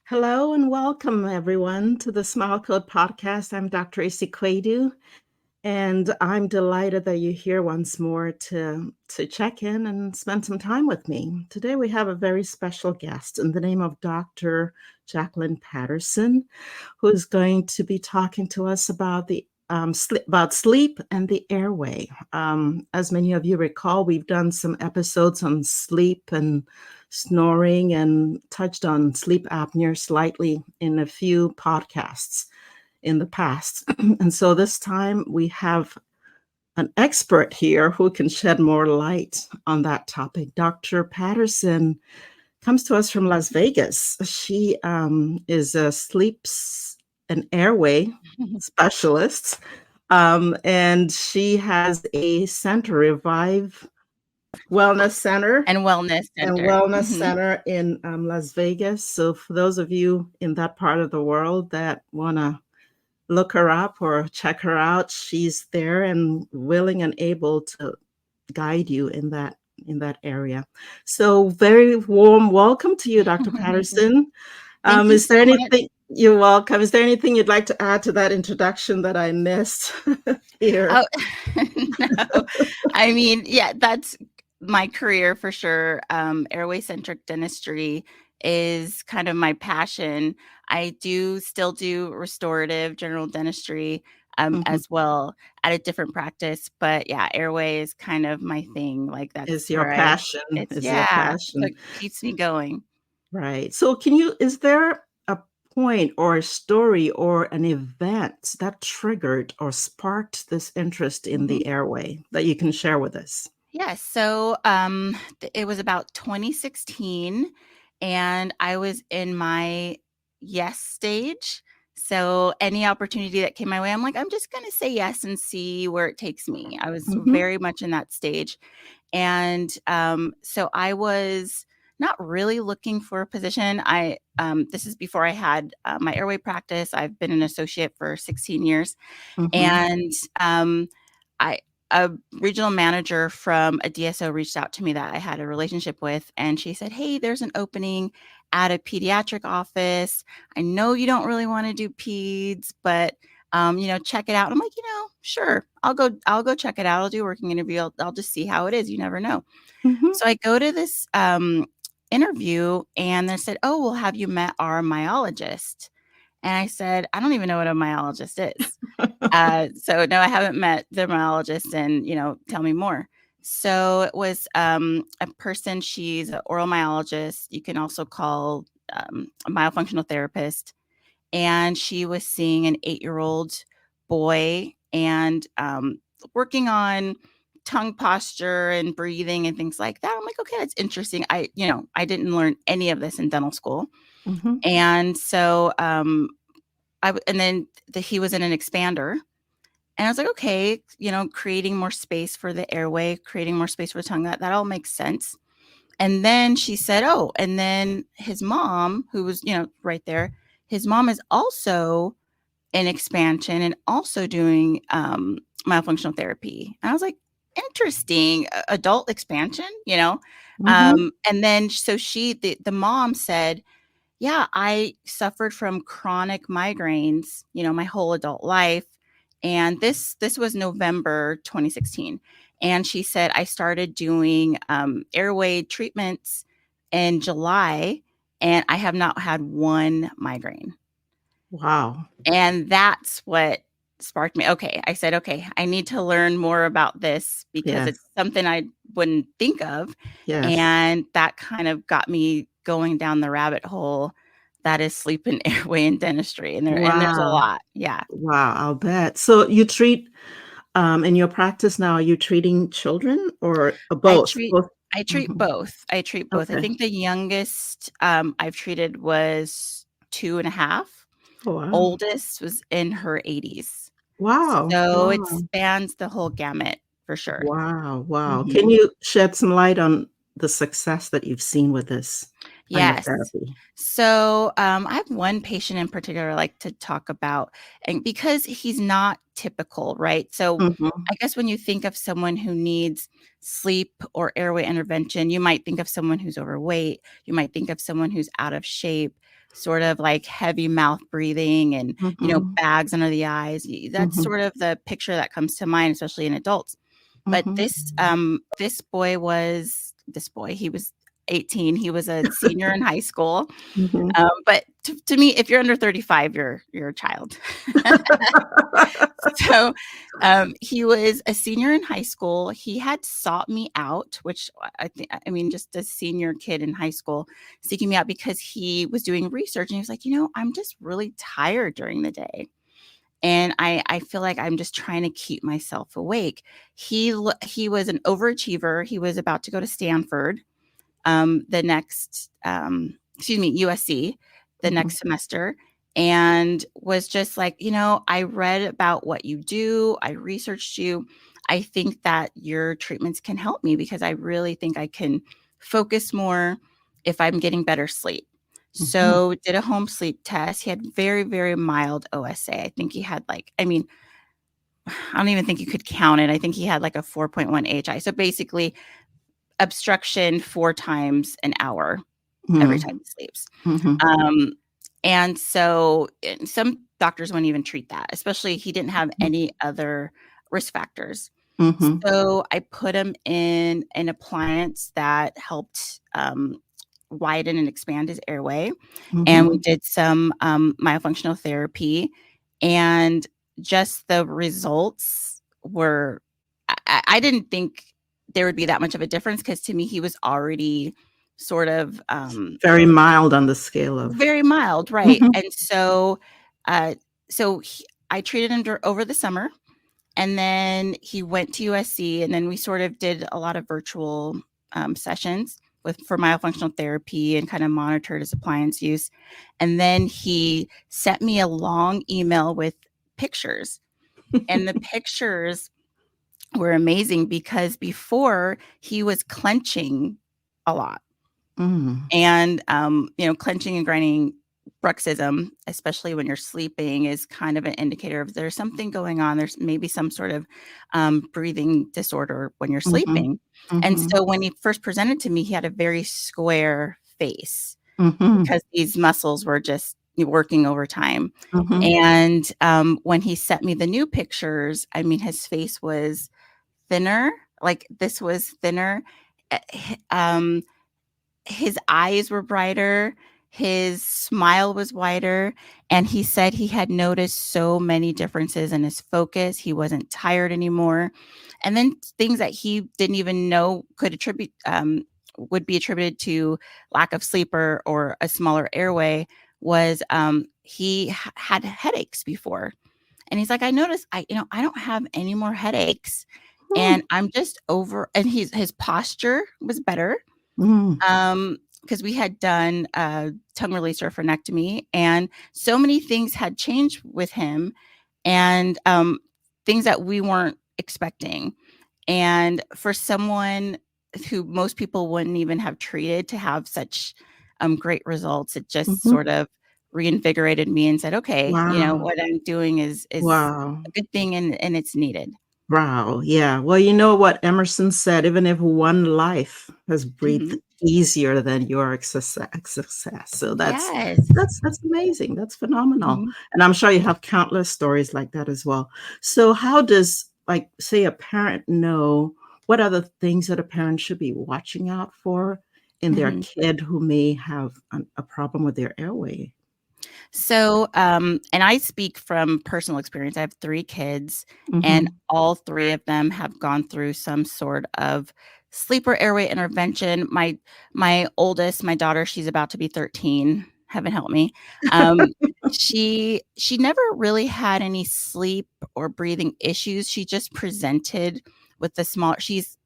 Hello and welcome everyone to the Smile Code podcast. I'm Dr. Isi Quaidu, and I'm delighted that you're here once more to check in and spend some time with me. Today we have a very special guest in the name of Dr. Jacqueline Patterson, who is going to be talking to us about sleep and the airway. As many of you recall, we've done some episodes on sleep and snoring and touched on sleep apnea slightly in a few podcasts in the past. And so this time we have an expert here who can shed more light on that topic. Dr. Patterson comes to us from Las Vegas. She is a and airway specialist, and she has a center, Revive Wellness Center and Wellness and Center. Wellness Center in Las Vegas. So for those of you in that part of the world that want to look her up or check her out, she's there and willing and able to guide you in that area. So very warm welcome to you, Dr. Patterson. Thank you Is there so much. anything You're welcome. Is there anything you'd like to add to that introduction that I missed here? Oh, no. I mean, yeah, that's my career for sure. Airway-centric dentistry is kind of my passion. I still do restorative general dentistry as well at a different practice. But yeah, airway is kind of my thing. Like Is that's your where passion? it's, Is your yeah, so passion? it keeps me going. Right. So is there a point or a story or an event that triggered or sparked this interest in the airway that you can share with us? Yes. So it was about 2016, and I was in my yes stage. So any opportunity that came my way, I'm like, I'm just going to say yes and see where it takes me. I was very much in that stage. And so I was not really looking for a position. This is before I had my airway practice. I've been an associate for 16 years. And I a regional manager from a DSO reached out to me that I had a relationship with, and she said, "Hey, there's an opening at a pediatric office. I know you don't really want to do peds, but check it out." I'm like, sure, I'll go check it out. I'll do a working interview. I'll just see how it is. You never know. So I go to this interview, and they said, "Oh, well, have you met our myologist?" And I said, "I don't even know what a myologist is." So no, I haven't met the myologist, and tell me more. So it was a person. She's an oral myologist. You can also call a myofunctional therapist, and she was seeing an 8-year-old boy and working on tongue posture and breathing and things like that. I'm like, okay, that's interesting. I didn't learn any of this in dental school, and so he was in an expander. And I was like, okay, creating more space for the airway, creating more space for the tongue, that all makes sense. And then she said, oh, and then his mom, who was, right there, his mom is also in expansion and also doing myofunctional therapy. And I was like, interesting, adult expansion, And then so the mom said, yeah, I suffered from chronic migraines, my whole adult life. And this was November 2016. And she said, I started doing airway treatments in July, and I have not had one migraine. Wow. And that's what sparked me. Okay. I said, okay, I need to learn more about this because it's something I wouldn't think of. Yes. And that kind of got me going down the rabbit hole that is sleep and airway and dentistry. And there's a lot. Yeah. Wow, I'll bet. So you treat in your practice now, are you treating children or both? I treat both. I treat both. Okay. I think the youngest I've treated was 2.5. Oh, wow. Oldest was in her 80s. Wow. So it spans the whole gamut for sure. Wow. Can you shed some light on the success that you've seen with this? on your Yes. therapy? So, I have one patient in particular I like to talk about, and because he's not typical, right? So, Mhm, I guess when you think of someone who needs sleep or airway intervention, you might think of someone who's overweight. You might think of someone who's out of shape, sort of like heavy mouth breathing and, mhm, bags under the eyes. That's mhm, sort of the picture that comes to mind, especially in adults. But mhm, this boy, he was 18. He was a senior in high school. mhm. But to me, if you're under 35, you're a child. So, he was a senior in high school. He had sought me out, which I mean, just a senior kid in high school seeking me out because he was doing research and he was like, I'm just really tired during the day. And I feel like I'm just trying to keep myself awake. He was an overachiever. He was about to go to Stanford the next, excuse me, USC the Mhm, next semester, and was just like, I read about what you do, I researched you. I think that your treatments can help me because I really think I can focus more if I'm getting better sleep. mhm. So did a home sleep test. He had very, very mild OSA. I think he had like, I mean, I don't even think you could count it. I think he had like a 4.1 AHI. So basically obstruction 4 times an hour every time Mhm, he sleeps. mhm, Um, and some doctors won't even treat that, especially he didn't have any other risk factors. mhm, So I put him in an appliance that helped widen and expand his airway. And we mhm. did some myofunctional therapy. And just the results were, I didn't think there would be that much of a difference because to me, he was already sort of Very mild on the scale of very mild, right, mhm, and so, uh, so he I treated him over the summer, and then he went to USC, and then we sort of did a lot of virtual, sessions for myofunctional therapy and kinda monitored his appliance use, and then he sent me a long email with pictures, and the pictures were amazing because before, he was clenching a lot. mm, And, clenching and grinding bruxism, especially when you're sleeping, is kind of an indicator of there's something going on. There's maybe some sort of breathing disorder when you're mhm, sleeping. And mhm, so when he first presented to me, he had a very square face mhm, because these muscles were just working overtime. mhm, And when he sent me the new pictures, I mean, his face was thinner. Like this was thinner. eh, Um, his eyes were brighter, his smile was wider, and he said he had noticed so many differences in his focus. He wasn't tired anymore. And then things that he didn't even know would be attributed to lack of sleep or a smaller airway was he had headaches before. And he's like, I noticed I don't have any more headaches. mm, And I'm just over, and his posture was better mm, because we had done a tongue releaser frenectomy, and so many things had changed with him, and things that we weren't expecting. And for someone who most people wouldn't even have treated to have such great results, it just mhm. sort of reinvigorated me and said, okay, Wow, what I'm doing is wow. a good thing and it's needed. Wow, yeah. Well, you know what Emerson said, "Even if one life has breathed Hmm. easier than your success." So that's Yes. that's that's amazing, that's phenomenal, Hmm. and I'm sure you have countless stories like that as well. So how does, like, say, a parent know what are the things that a parent should be watching out for in their Hmm. kid who may have a problem with their airway? So, and I speak from personal experience. I have 3 kids, and Mhm. all 3 of them have gone through some sort of sleeper airway intervention. My oldest, my daughter, she's about to be 13. Heaven help me. Um, she never really had any sleep or breathing issues. She just presented with the small. She's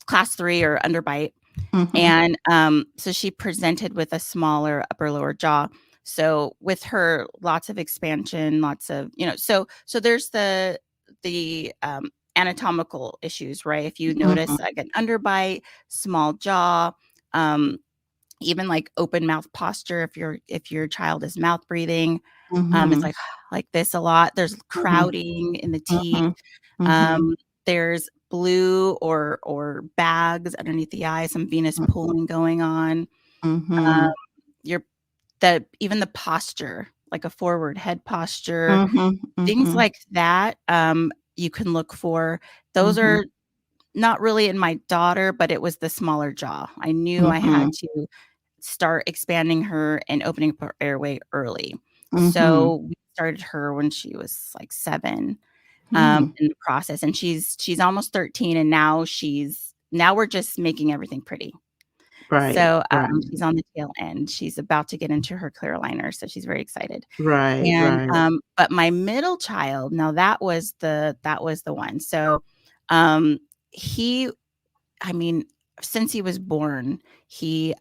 class 3 or underbite. Mhm. And, so she presented with a smaller upper lower jaw. So with her, lots of expansion, lots of, so there's the anatomical issues, right? If you Mhm. notice like an underbite, small jaw, um, even like open mouth posture. If your child is mouth breathing, it's Mhm. like this a lot. There's Mhm. crowding in the teeth. Mhm. Mhm. Um, there's blue or bags underneath the eye, some venous Mhm. pooling going on. Um, Mhm. your even the posture, like a forward head posture, Mhm. things Mhm. like that, you can look for. Those Mhm. are not really in my daughter, but it was the smaller jaw. I knew I had Mhm. to start expanding her and opening up her airway early. Mhm. So we started her when she was like 7, Hmm. in the process, and she's almost 13, and now we're just making everything pretty. Right. So, Right. she's on the tail end. She's about to get into her clear aligner, so she's very excited. Right. And, Right. but my middle child, now that was the one. So, um, he I mean, since he was born, he,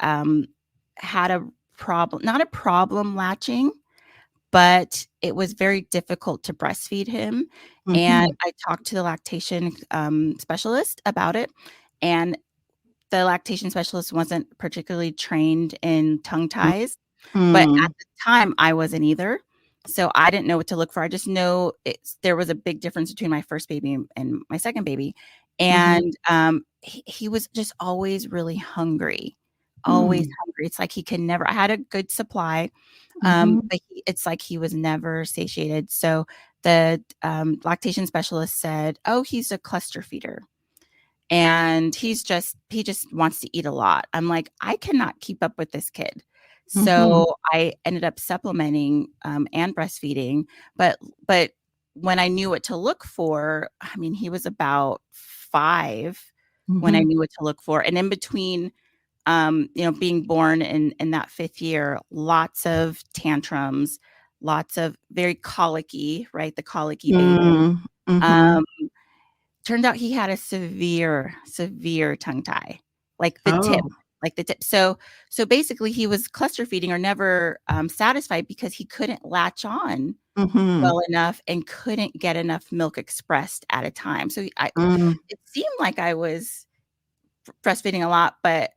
had a problem, not a problem latching, but it was very difficult to breastfeed him. And Mhm. I talked to the lactation, specialist about it, and the lactation specialist wasn't particularly trained in tongue ties, but at Mhm. the time, I wasn't either. So I didn't know what to look for. I just know there was a big difference between my first baby and my second baby. Mhm. And he was just always really hungry, always Hmm. hungry. It's like he can never, I had a good supply, Mhm. but it's like he was never satiated. So the lactation specialist said, "Oh, he's a cluster feeder." And he just wants to eat a lot. I'm like, I cannot keep up with this kid. Mhm. So I ended up supplementing, and breastfeeding, but when I knew what to look for, I mean, he was about 5 when I Mhm. knew what to look for, and in between, being born in that 5th year, lots of tantrums, lots of very colicky, right? The colicky baby. Mm. Mhm. Um, Turned out he had a severe, severe tongue tie, like the tip, Oh. like the tip. So basically he was cluster feeding or never, satisfied because he couldn't latch on Mhm. well enough and couldn't get enough milk expressed at a time. So Mm. it seemed like I was breastfeeding a lot, but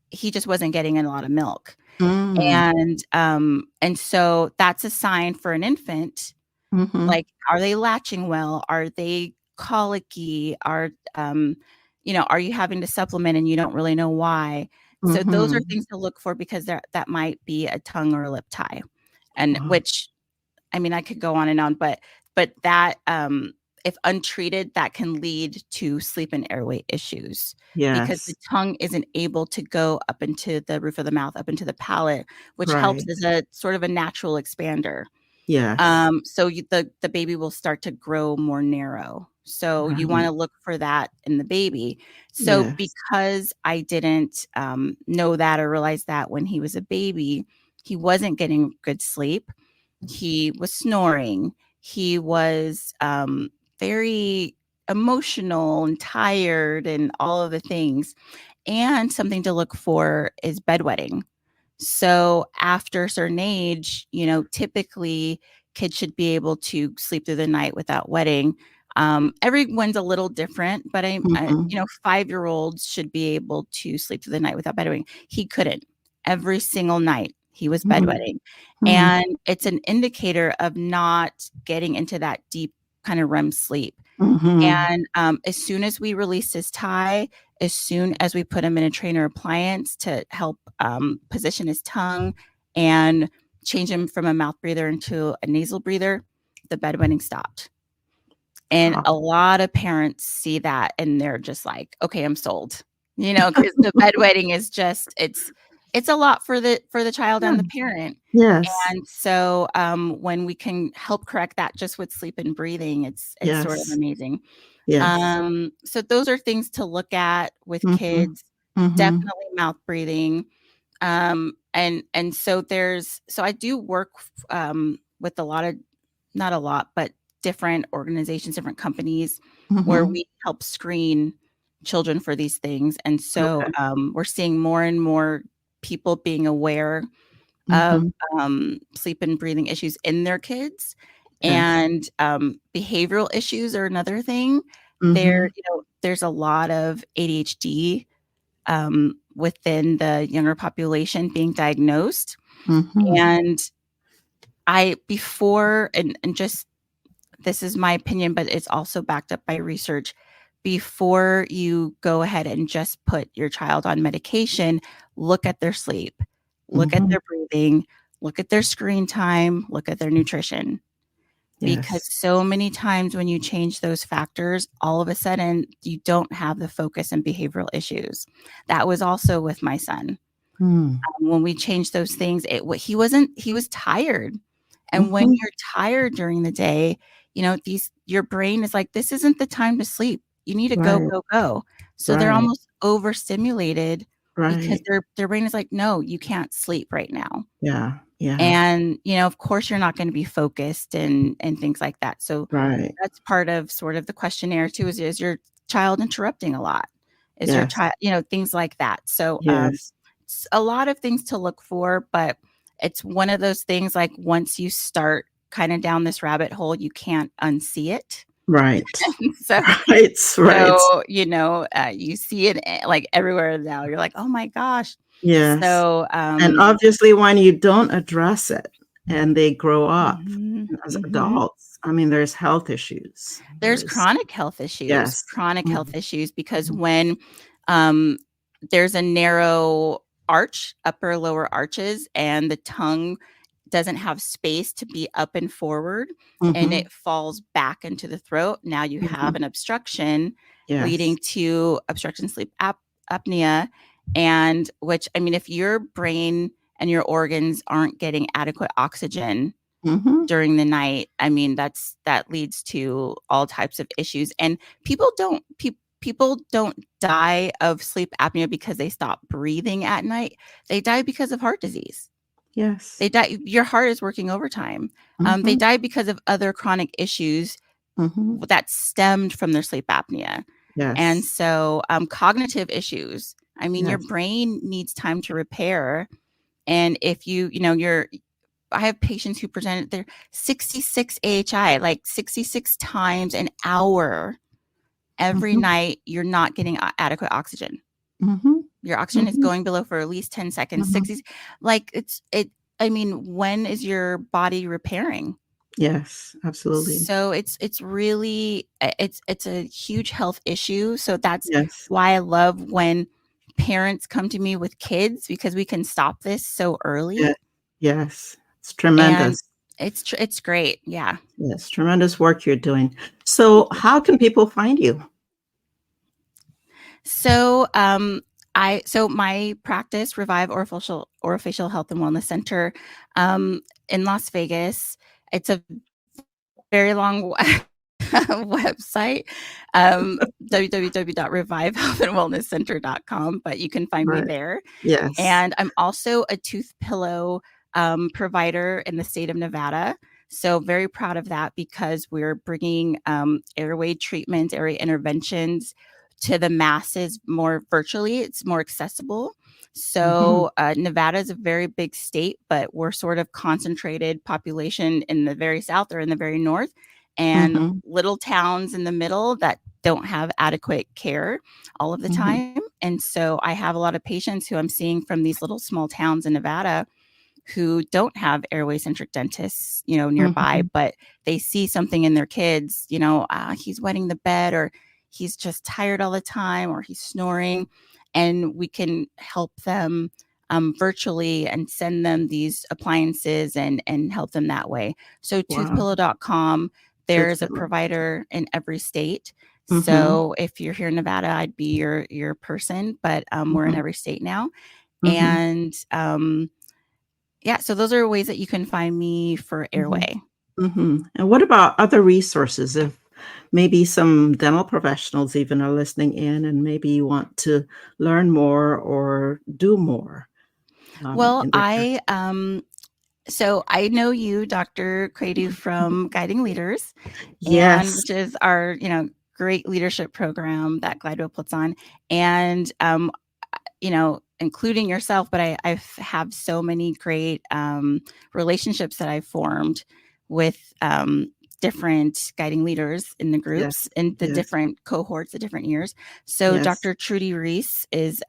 he just wasn't getting a lot of milk. Mm. And so that's a sign for an infant. Mhm. Like, are they latching well? Are they colicky? Are you having to supplement and you don't really know why? So those are Mhm. things to look for because that might be a tongue or a lip tie. And Oh. which, I mean, I could go on and on, but that, if untreated, that can lead to sleep and airway issues because the Yes. tongue isn't able to go up into the roof of the mouth, up into the palate, which helps Right. as a sort of a natural expander. Yes. So the baby will start to grow more narrow. So you wanna Right. look for that in the baby. So Yes. because I didn't, know that or realize that when he was a baby, he wasn't getting good sleep. He was snoring. He was, very emotional and tired and all of the things. And something to look for is bedwetting. So after a certain age, typically kids should be able to sleep through the night without wetting. Everyone's a little different, but Mhm. 5-year-olds should be able to sleep through the night without bedwetting. He couldn't. Every single night he was Mhm. bedwetting. Mhm. And it's an indicator of not getting into that deep kind of REM sleep. Mhm. And, as soon as we released his tie, as soon as we put him in a trainer appliance to help, position his tongue and change him from a mouth breather into a nasal breather, the bedwetting stopped. And Wow. a lot of parents see that and they're just like, "Okay, I'm sold." Because the bedwetting is just it's a lot for the child Yeah. and the parent. Yes. And so, when we can help correct that just with sleep and breathing, it's sort of Yes. amazing. Yes. So those are things to look at with Mhm. kids, Mhm. definitely mouth breathing. And so I do work, with a lot of, not a lot, but different organizations, different companies where Mhm. we help screen children for these things. And so, Okay. we're seeing more and more people being aware of, Mhm. sleep and breathing issues in their kids, Yes. and, behavioral issues are another thing. Mhm. There's a lot of ADHD, within the younger population being diagnosed. Mhm. And and just this is my opinion, but it's also backed up by research. Before you go ahead and just put your child on medication, look at their sleep, look at Mhm. their breathing, look at their screen time, look at their nutrition. Because Yes. so many times when you change those factors, all of a sudden you don't have the focus and behavioral issues. That was also with my son. Mm. When we changed those things, he was tired. And when Mhm. you're tired during the day, your brain is like, this isn't the time to sleep. You need to go, Right. go, go. So they're Right. almost overstimulated because Right. their brain is like, no, you can't sleep right now. Yeah. Yeah. And, of course you're not going to be focused and things like that. So Right. that's part of sort of the questionnaire too, is your child interrupting a lot? Is your Yes. child, things like that. So, Yes. it's a lot of things to look for, but it's one of those things, like, once you start kind of down this rabbit hole, you can't unsee it. Right. So, Right. Right. you see it like everywhere now. You're like, oh my gosh. Yes. So, And obviously, when you don't address it and they grow up mhm, as mhm. adults, I mean, there's health issues. There's There's yes. chronic health Mhm. issues, because Mhm. when, there's a narrow arch, upper lower arches, and the tongue doesn't have space to be up and forward, and Mhm. it falls back into the throat, now you have Mhm. an obstruction Yes. leading to obstruction sleep apnea, and which, I mean, if your brain and your organs aren't getting adequate oxygen Mhm. during the night, I mean, that leads to all types of issues. And people don't die of sleep apnea because they stop breathing at night. They die because of heart disease. Yes. They die, your heart is working overtime. They Mhm. die because of other chronic issues Mhm. that stemmed from their sleep apnea. And Yes. so, cognitive issues, I mean, your Yes. brain needs time to repair. And if you're I have patients who presented their 66 AHI, like 66 times an hour every Mhm. night. You're not getting adequate oxygen. Mhm. Your oxygen is Mhm. going below for at least 10 seconds, Mhm. 60, like I mean, when is your body repairing? Yes, absolutely. So it's really it's a huge health issue. So that's Yes. why I love when parents come to me with kids, because we can stop this so Yeah. early. Yes. It's And tremendous. it's great. Yeah. Yes, tremendous work you're doing. So, Thank you. how can people find you? So, my practice, Revive Orofacial Health and Wellness Center, in Las Vegas. It's a very long website, www.revivehealthandwellnesscenter.com, but you can find me Right. there. Yes. And I'm also a tooth pillow provider in the state of Nevada. So very proud of that, because we're bringing airway treatment, airway interventions to the masses more virtually. It's more accessible. Mhm. So Nevada is a very big state, but we're sort of concentrated population in the very south or in the very north, and Mhm. little towns in the middle that don't have adequate care all of the Mhm. time. And so I have a lot of patients who I'm seeing from these little small towns in Nevada who don't have airway centric dentists, nearby, Mhm. but they see something in their kids, he's wetting the bed, or he's just tired all the time, or he's snoring. And we can help them virtually and send them these appliances and help them that way. So Wow. toothpillow.com, Tooth there's a pillow. provider in every state. Mhm. So if you're here in Nevada, I'd be your person, but we're in Mhm. every state now. Mhm. And yeah, so those are ways that you can find me for Mhm. Airway. Mhm. And what about other resources? If maybe some dental professionals even are listening in and maybe you want to learn more or do more, Well, in their practice. so I know you, Dr. Quadu, from Guiding Leaders, and Yes. which is our, great leadership program that Glidewell puts on. And including yourself, but I have so many great relationships that I've formed with different guiding leaders in the groups Yes. and the Yes. different cohorts, the different years. So Yes. Dr. Trudy Reese is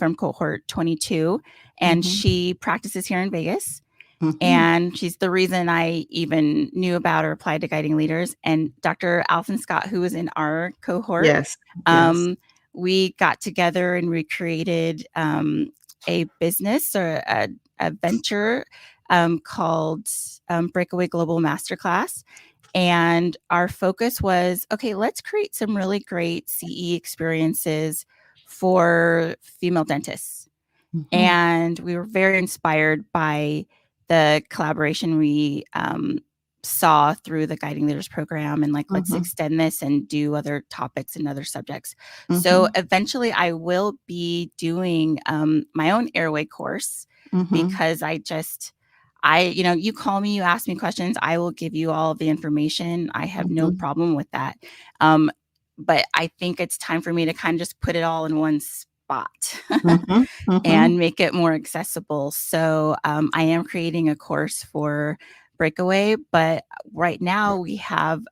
from cohort 22, and she practices here in Vegas. Mm-hmm. And she's the reason I even knew about or applied to Guiding Leaders. And Dr. Alvin Scott, who was in our cohort, Yes. Yes. we got together and we created a business or a venture called Breakaway Global Masterclass. And our focus was, okay, let's create some really great CE experiences for female dentists. Mm-hmm. And we were very inspired by the collaboration we saw through the Guiding Leaders program, and like, let's extend this and do other topics and other subjects. So eventually I will be doing my own Airway course, because you call me, you ask me questions, I will give you all the information. I have no problem with that. But I think it's time for me to kind of just put it all in one spot and make it more accessible. So I am creating a course for Breakaway, but right now we have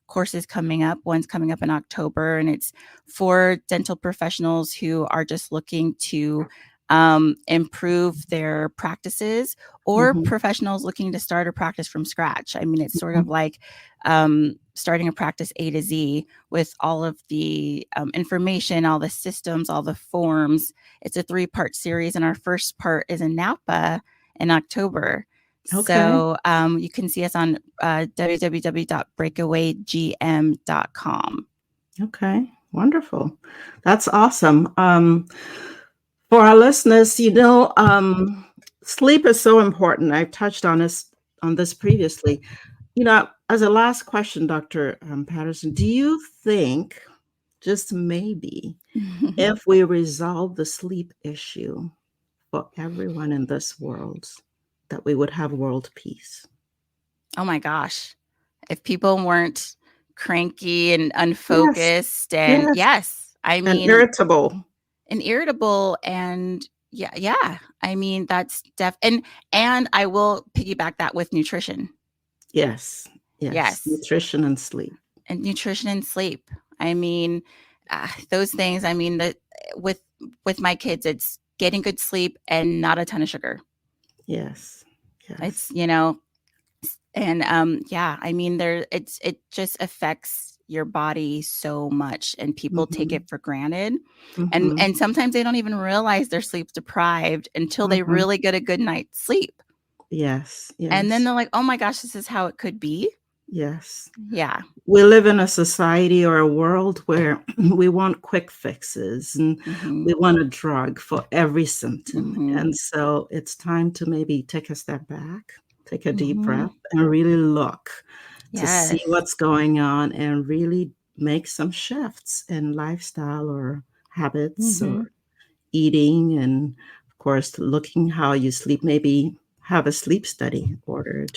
courses coming up. One's coming up in October, and it's for dental professionals who are just looking to improve their practices, or professionals looking to start a practice from scratch. I mean, it's sort of like starting a practice A to Z with all of the information, all the systems, all the forms. It's a 3-part series, and our first part is in Napa in October. Okay. So you can see us on www.breakawaygm.com. Okay. Wonderful. That's awesome. For our listeners, sleep is so important. I've touched on this previously. As a last question, Dr. Patterson, do you think, just maybe, if we resolve the sleep issue for everyone in this world, that we would have world peace? Oh my gosh. If people weren't cranky and Yes. unfocused, and Yes. yes, I And mean, irritable. and yeah. I mean, that's and I will piggyback that with nutrition. Yes. Yes. Yes. Nutrition and sleep. And nutrition and sleep. I mean, those things. I mean, that with my kids, it's getting good sleep and not a ton of sugar. Yes. It's and I mean, it just affects your body so much, and people take it for granted, and sometimes they don't even realize they're sleep deprived until they really get a good night's sleep. Yes. Yes. And then they're like, oh my gosh, this is how it could be. Yes. Yeah. We live in a society or a world where we want quick fixes, and we want a drug for every symptom. And so it's time to maybe take a step back, take a deep breath, and really look to see what's going on, and really make some shifts in lifestyle or habits or eating. And of course, looking how you sleep, maybe have a sleep study ordered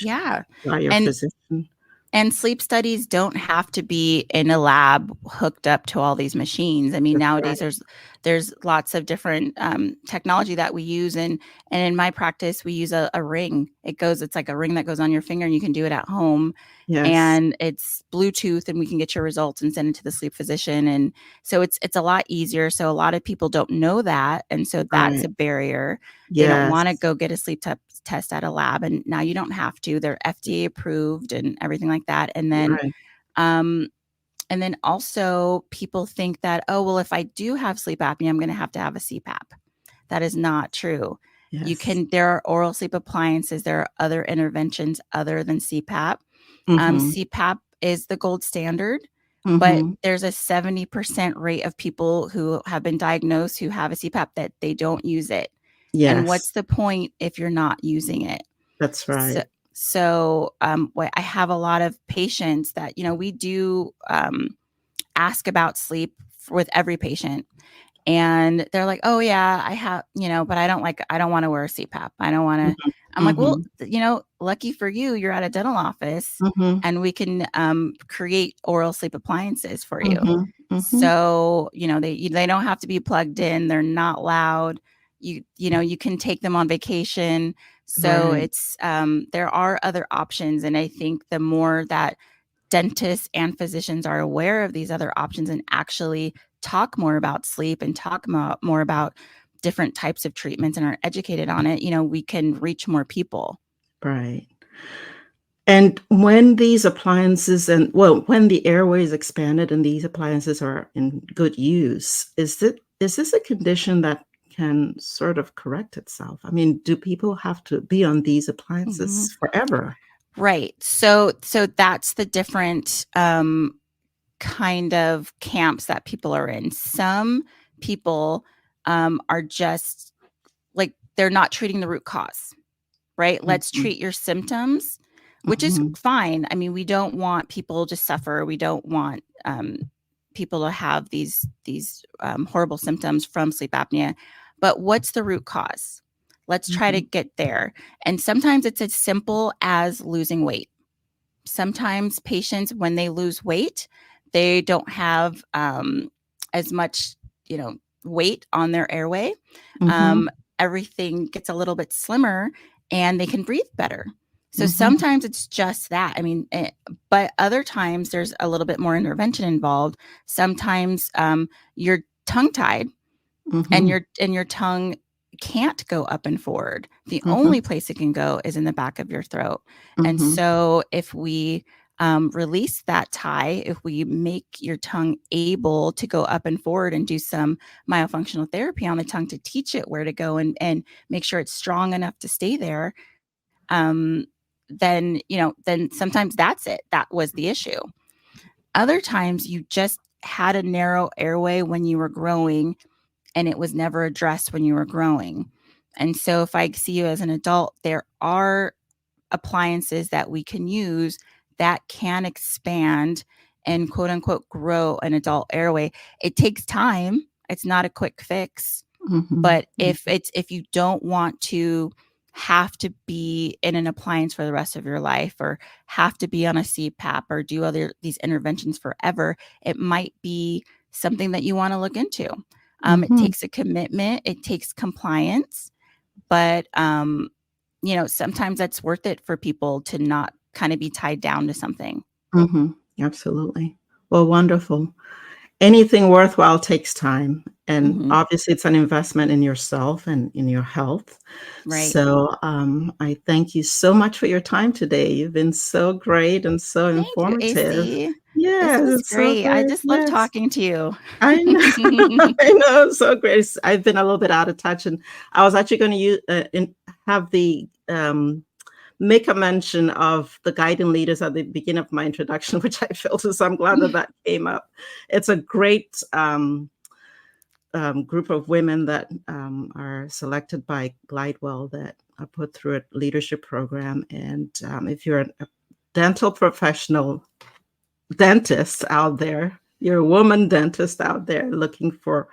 by your physician. And sleep studies don't have to be in a lab hooked up to all these machines. I mean, nowadays there's lots of different technology that we use, and in my practice we use a ring. It's like a ring that goes on your finger, and you can do it at home. Yes. And it's Bluetooth, and we can get your results and send it to the sleep physician. And so it's a lot easier. So a lot of people don't know that, and so that's a barrier. They don't want to go get a sleep test at a lab, and now you don't have to. They're FDA approved and everything like that. And then also people think that, oh, well, if I do have sleep apnea, I'm going to have a CPAP. That is not true. Yes. There are oral sleep appliances. There are other interventions other than CPAP. CPAP is the gold standard, but there's a 70% rate of people who have been diagnosed who have a CPAP that they don't use it. Yes. And what's the point if you're not using it? That's right. So I have a lot of patients that, we do ask about sleep with every patient. And they're like, oh yeah, I have, but I don't want to wear a CPAP. I don't want to. I'm like, well, lucky for you, you're at a dental office, and we can create oral sleep appliances for you. So, they don't have to be plugged in. They're not loud. You can take them on vacation. So it's, there are other options. And I think the more that dentists and physicians are aware of these other options and actually talk more about sleep and talk more about different types of treatments and are educated on it, we can reach more people. Right. And when these appliances when the airway is expanded and these appliances are in good use, is this a condition that can sort of correct itself? I mean, do people have to be on these Mhm. appliances forever? Right. So that's the different kind of camps that people are in. Some people are just like they're not treating the root cause, right? Let's Mhm, treat your symptoms, which is mhm, fine. I mean, we don't want people to suffer. We don't want people to have these horrible symptoms from sleep apnea. But what's the root cause? Let's try to mhm, get there. And sometimes it's as simple as losing weight. Sometimes patients, when they lose weight, they don't have as much, weight on their airway. mhm, Um, Everything gets a little bit slimmer and they can breathe better. So mhm, sometimes it's just that. I mean, but other times there's a little bit more intervention involved. Sometimes you're tongue tied and mhm, your tongue can't go up and forward. The mhm, only place it can go is in the back of your throat. And mhm, so if we release that tie, if we make your tongue able to go up and forward and do some myofunctional therapy on the tongue to teach it where to go and make sure it's strong enough to stay there, um, then sometimes that's it. That was the issue. Other times you just had a narrow airway when you were growing and it was never addressed when you were growing. And so if I see you as an adult, there are appliances that we can use that can expand and quote unquote grow an adult airway. It takes time. It's not a quick fix. mhm, But if you don't want to have to be in an appliance for the rest of your life or have to be on a CPAP or do other these interventions forever, it might be something that you want to look into. It mhm, takes a commitment, it takes compliance, but sometimes that's worth it for people to not kind of be tied down to something. mhm. Absolutely. Well, wonderful. Anything worthwhile takes time, and Hmm. obviously, it's an investment in yourself and in your health. Right. So, I thank you so much for your time today. You've been so great and so Thank you, informative. AC. This Yes, was it's so great. I great. just love Yes. talking to you. I know. I know, so great. I've been a little bit out of touch, and I was actually gonna have the, make a mention of the guiding leaders at the beginning of my introduction, which I failed to, so I'm glad that that came up. It's a great, group of women that are selected by Glidewell that are put through a leadership program. And if you're a dental professional dentist out there, you're a woman dentist out there looking for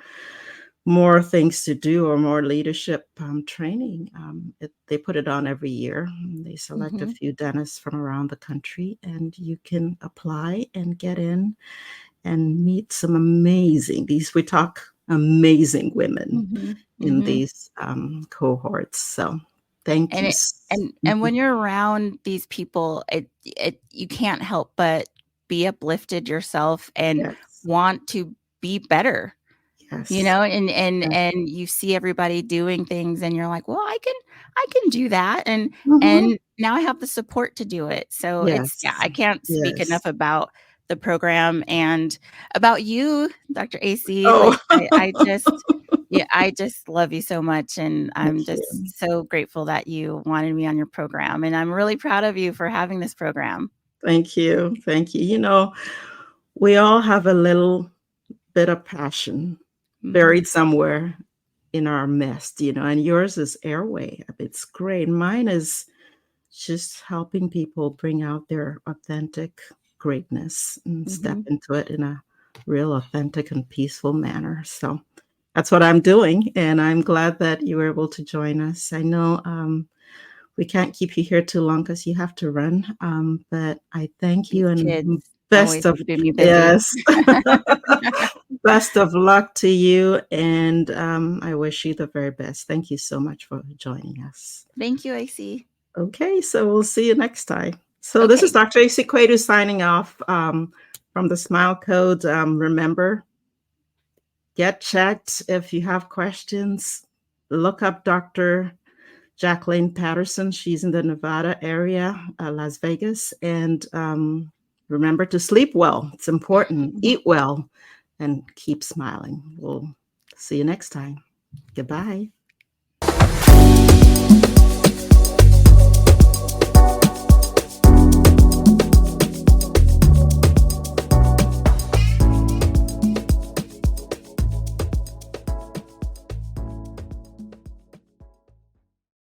more things to do or more leadership training, they put it on every year. They select a Hmm. few dentists from around the country, and you can apply and get in and meet some amazing these we talk amazing women Hmm. in Hmm. these cohorts. So thank And you. it and when you're around these people, it you can't help but be uplifted yourself and Yes, want to be better. yes, yes. And you see everybody doing things and you're like, "Well, I can do that." Mhm. And now I have the support to do it. So it's yeah, Yes, I can't speak yes. enough about the program and about you, Dr. AC. Oh. Like I just yeah, I just love you so much and Thank I'm you. just so grateful that you wanted me on your program and I'm really proud of you for having this program. Thank you. Thank you. We all have a little bit of passion Mhm. buried somewhere in our mist, and yours is Airway. It's great. Mine is just helping people bring out their authentic greatness and step Mhm. into it in a real authentic and peaceful manner. So that's what I'm doing. And I'm glad that you were able to join us. I know we can't keep you here too long because you have to run. But I thank you These and kids best always of keeping me busy. yes. Best of luck to you. And I wish you the very best. Thank you so much for joining us. Thank you, AC. Okay, so we'll see you next time. So this is Okay. Dr. AC Quadu signing off from the Smile Code. Remember, get checked if you have questions. look up Dr. Jacqueline Patterson. She's in the Nevada area, Las Vegas. And remember to sleep well. It's important. Eat well and keep smiling. We'll see you next time. Goodbye.